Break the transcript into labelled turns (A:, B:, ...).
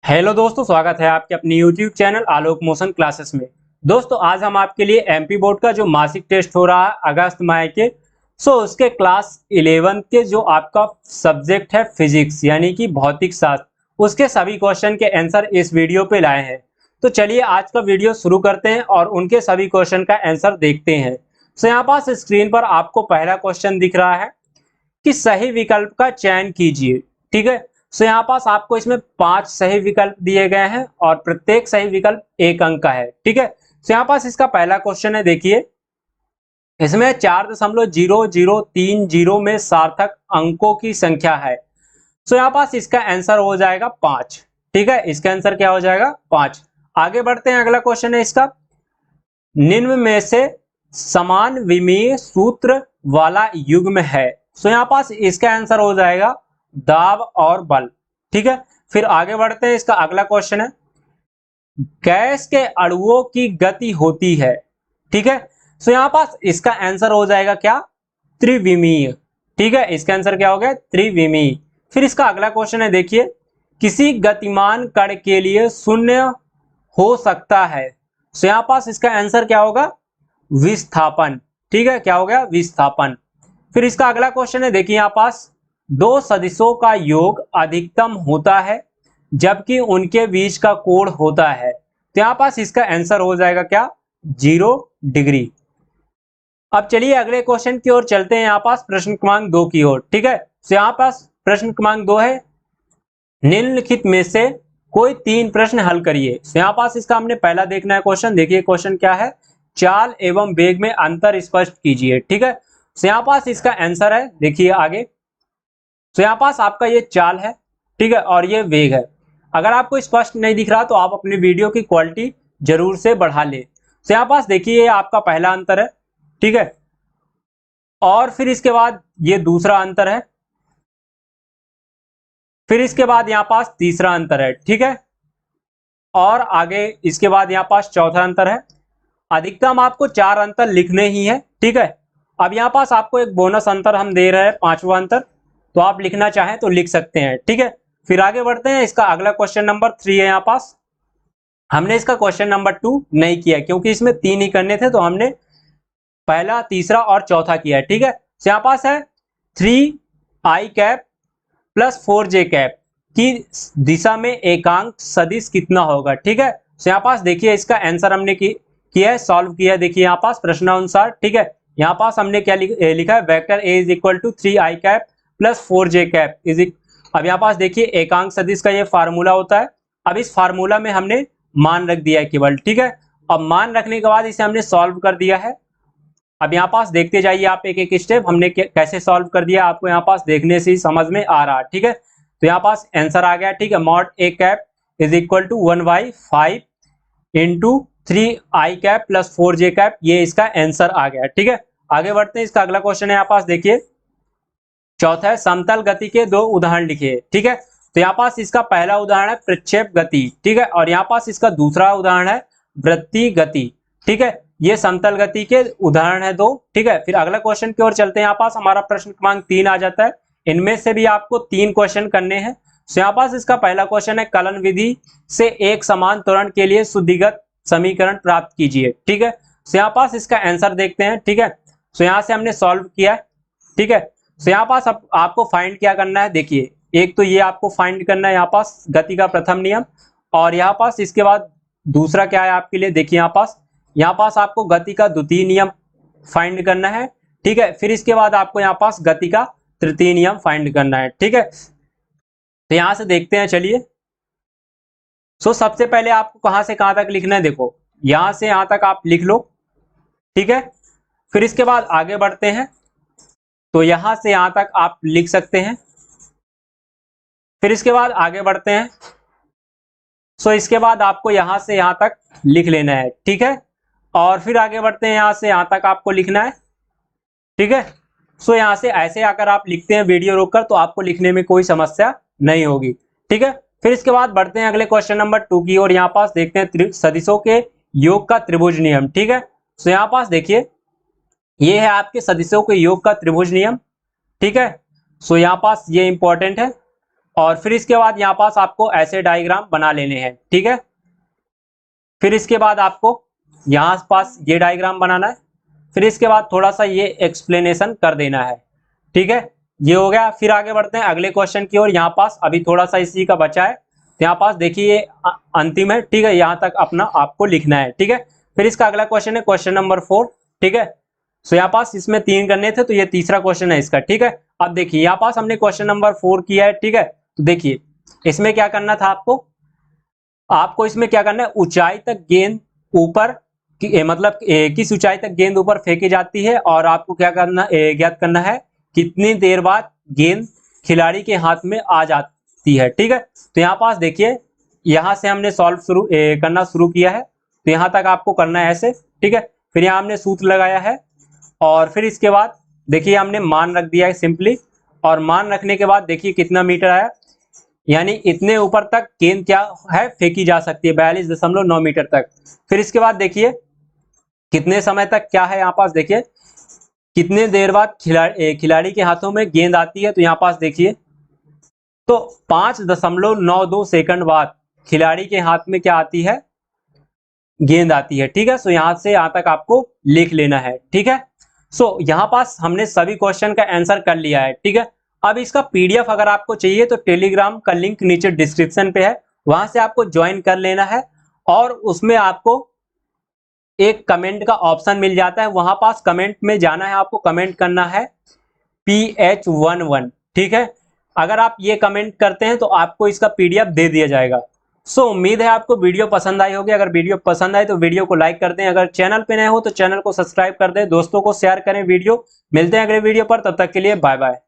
A: Hello दोस्तों, स्वागत है आपके अपने YouTube चैनल आलोक मोशन क्लासेस में। दोस्तों आज हम आपके लिए एमपी बोर्ड का जो मासिक टेस्ट हो रहा है अगस्त माह के उसके क्लास 11 के जो आपका सब्जेक्ट है फिजिक्स यानी कि भौतिक शास्त्र, उसके सभी क्वेश्चन के आंसर इस वीडियो पे लाए हैं। तो चलिए आज का वीडियो शुरू करते हैं और उनके सभी क्वेश्चन का आंसर देखते हैं। यहाँ पास स्क्रीन पर आपको पहला क्वेश्चन दिख रहा है कि सही विकल्प का चयन कीजिए। ठीक है, यहाँ पास आपको इसमें 5 सही विकल्प दिए गए हैं और प्रत्येक सही विकल्प 1 अंक का है। ठीक है, यहाँ पास इसका पहला क्वेश्चन है, देखिए इसमें 4.0030 में सार्थक अंकों की संख्या है। यहाँ पास इसका आंसर हो जाएगा 5। ठीक है, इसका आंसर क्या हो जाएगा 5। आगे बढ़ते हैं, अगला क्वेश्चन है इसका, निम्न में से समान विमीय सूत्र वाला युग्म है। यहाँ पास इसका आंसर हो जाएगा दाब और बल। ठीक है, फिर आगे बढ़ते हैं, इसका अगला क्वेश्चन है, गैस के अणुओं की गति होती है। ठीक है, यहाँ पास इसका आंसर हो जाएगा क्या, त्रिविमीय। ठीक है, इसका आंसर क्या हो गया, त्रिविमीय। फिर इसका अगला क्वेश्चन है, देखिए किसी गतिमान कण के लिए शून्य हो सकता है। यहाँ पास इसका आंसर क्या होगा, विस्थापन। ठीक है, क्या हो गया, विस्थापन। फिर इसका अगला क्वेश्चन है, देखिए यहाँ पास दो सदिशों का योग अधिकतम होता है जबकि उनके बीच का कोण होता है। तो यहाँ पास इसका आंसर हो जाएगा क्या, 0 डिग्री। अब चलिए अगले क्वेश्चन की ओर चलते हैं, यहाँ पास प्रश्न क्रमांक 2 की ओर। ठीक है, तो यहाँ पास प्रश्न क्रमांक 2 है, निम्नलिखित में से कोई 3 प्रश्न हल करिए। यहाँ पास इसका हमने पहला देखना है क्वेश्चन। देखिए क्वेश्चन क्या है, चाल एवं वेग में अंतर स्पष्ट कीजिए। ठीक है, तो यहाँ पास इसका आंसर है, देखिए आगे, तो यहाँ पास आपका ये चाल है, ठीक है, और ये वेग है। अगर आपको स्पष्ट नहीं दिख रहा तो आप अपनी वीडियो की क्वालिटी जरूर से बढ़ा ले। तो यहाँ पास देखिए ये आपका पहला अंतर है। ठीक है, और फिर इसके बाद ये दूसरा अंतर है, फिर इसके बाद यहाँ पास तीसरा अंतर है। ठीक है, और आगे इसके बाद यहाँ पास चौथा अंतर है। अधिकतम आपको 4 अंतर लिखने ही है। ठीक है, अब यहाँ पास आपको एक बोनस अंतर हम दे रहे हैं, 5वां अंतर, तो आप लिखना चाहें तो लिख सकते हैं। ठीक है, फिर आगे बढ़ते हैं, इसका अगला क्वेश्चन नंबर 3 है। यहाँ पास हमने इसका क्वेश्चन नंबर 2 नहीं किया क्योंकि इसमें 3 ही करने थे, तो हमने पहला, तीसरा और चौथा किया है। ठीक है, तो यहाँ पास है 3i cap plus 4j cap की दिशा में एकांक सदिश कितना होगा। ठीक है, तो यहाँ पास देखिए इसका आंसर हमने किया है, सॉल्व किया है। देखिए यहाँ पास प्रश्नानुसार। ठीक है, यहाँ पास हमने क्या लिखा है, vector a is equal to 3i cap plus 4j cap is. अब यहाँ पास देखिए एकांक सदिश का ये फार्मूला होता है। अब इस फार्मूला में हमने मान रख दिया है केवल। ठीक है, अब मान रखने के बाद इसे हमने सॉल्व कर दिया है। अब यहाँ पास देखते जाइए आप एक एक स्टेप, हमने कैसे सॉल्व कर दिया आपको यहाँ पास देखने से ही समझ में आ रहा है। ठीक है, तो यहाँ पास आंसर आ गया। ठीक है, mod a cap is equal to 1/5 into 3i cap plus 4j cap, ये इसका आंसर आ गया। ठीक है, आगे बढ़ते हैं, इसका अगला क्वेश्चन है यहाँ पास, देखिए चौथा है, समतल गति के 2 उदाहरण लिखिए। ठीक है, तो यहाँ पास इसका पहला उदाहरण है प्रक्षेप गति। ठीक है, और यहाँ पास इसका दूसरा उदाहरण है वृत्तीय गति। ठीक है, ये समतल गति के उदाहरण है 2। ठीक है, फिर अगला क्वेश्चन की ओर चलते हैं, यहाँ पास हमारा प्रश्न क्रमांक 3 आ जाता है। इनमें से भी आपको 3 क्वेश्चन करने हैं। तो यहाँ पास इसका पहला क्वेश्चन है, कलन विधि से एक समान त्वरण के लिए शुद्धिगत समीकरण प्राप्त कीजिए। ठीक है, तो यहाँ पास इसका आंसर देखते हैं। ठीक है, तो यहाँ से हमने सॉल्व किया। ठीक है, तो यहाँ पास आपको फाइंड क्या करना है, देखिए एक तो ये आपको फाइंड करना है यहाँ पास गति का प्रथम नियम, और यहाँ पास इसके बाद दूसरा क्या है आपके लिए, देखिए यहाँ पास आपको गति का द्वितीय नियम फाइंड करना है। ठीक है, फिर इसके बाद आपको यहाँ पास गति का तृतीय नियम फाइंड करना है। ठीक है, तो यहाँ से देखते हैं, चलिए। सबसे पहले आपको कहां से कहां तक लिखना है, देखो यहां से यहां तक आप लिख लो। ठीक है, फिर इसके बाद आगे बढ़ते हैं, तो यहां से यहां तक आप लिख सकते हैं। फिर इसके बाद आगे बढ़ते हैं, इसके बाद आपको यहां से यहां तक लिख लेना है। ठीक है, और फिर आगे बढ़ते हैं, यहां से यहां तक आपको लिखना है। ठीक है, यहां से ऐसे आकर आप लिखते हैं वीडियो रोककर, तो आपको लिखने में कोई समस्या नहीं होगी। ठीक है, फिर इसके बाद बढ़ते हैं अगले क्वेश्चन नंबर 2 की ओर। यहाँ पास देखते हैं सदिशों के योग का त्रिभुज नियम। ठीक है, यहाँ पास देखिए ये है आपके सदिशों के योग का त्रिभुज नियम। ठीक है, यहाँ पास ये इंपॉर्टेंट है। और फिर इसके बाद यहाँ पास आपको ऐसे डायग्राम बना लेने हैं, ठीक है। फिर इसके बाद आपको यहाँ पास ये डायग्राम बनाना है, फिर इसके बाद थोड़ा सा ये एक्सप्लेनेशन कर देना है, ठीक है। ये हो गया। फिर आगे बढ़ते हैं अगले क्वेश्चन की ओर। यहाँ पास अभी थोड़ा सा इसी का बचा है, तो यहाँ पास देखिए ये अंतिम है, ठीक है। यहाँ तक अपना आपको लिखना है, ठीक है। फिर इसका अगला क्वेश्चन है क्वेश्चन नंबर 4, ठीक है। सो यहाँ पास इसमें 3 करने थे, तो ये तीसरा क्वेश्चन है इसका, ठीक है। अब देखिए यहाँ पास हमने क्वेश्चन नंबर 4 किया है, ठीक है। तो देखिए इसमें क्या करना था आपको इसमें क्या करना है, ऊंचाई तक गेंद ऊपर मतलब किस ऊंचाई तक गेंद ऊपर फेंकी जाती है, और आपको क्या करना ज्ञात करना है कितनी देर बाद गेंद खिलाड़ी के हाथ में आ जाती है, ठीक है। तो यहाँ पास देखिए यहाँ से हमने सॉल्व करना शुरू किया है, तो यहाँ तक आपको करना है ऐसे, ठीक है। फिर यहाँ हमने सूत्र लगाया है, और फिर इसके बाद देखिए हमने मान रख दिया है सिंपली, और मान रखने के बाद देखिए कितना मीटर आया, यानी इतने ऊपर तक गेंद क्या है फेंकी जा सकती है, 42.9 मीटर तक। फिर इसके बाद देखिए कितने समय तक क्या है, यहाँ पास देखिए कितने देर बाद खिलाड़ी के हाथों में गेंद आती है, तो यहाँ पास देखिए तो 5.92 सेकंड बाद खिलाड़ी के हाथ में क्या आती है, गेंद आती है, ठीक है। सो यहाँ से यहाँ तक आपको लिख लेना है, ठीक है। सो यहाँ पास हमने सभी क्वेश्चन का आंसर कर लिया है, ठीक है। अब इसका पीडीएफ अगर आपको चाहिए तो टेलीग्राम का लिंक नीचे डिस्क्रिप्शन पे है, वहां से आपको ज्वाइन कर लेना है, और उसमें आपको एक कमेंट का ऑप्शन मिल जाता है, वहां पास कमेंट में जाना है, आपको कमेंट करना है PH11, ठीक है। अगर आप ये कमेंट करते हैं तो आपको इसका पीडीएफ दे दिया जाएगा। सो उम्मीद है आपको वीडियो पसंद आई होगी। अगर वीडियो पसंद आए तो वीडियो को लाइक कर दें, अगर चैनल पे नए हो तो चैनल को सब्सक्राइब कर दें, दोस्तों को शेयर करें वीडियो। मिलते हैं अगले वीडियो पर, तब तक के लिए बाय बाय।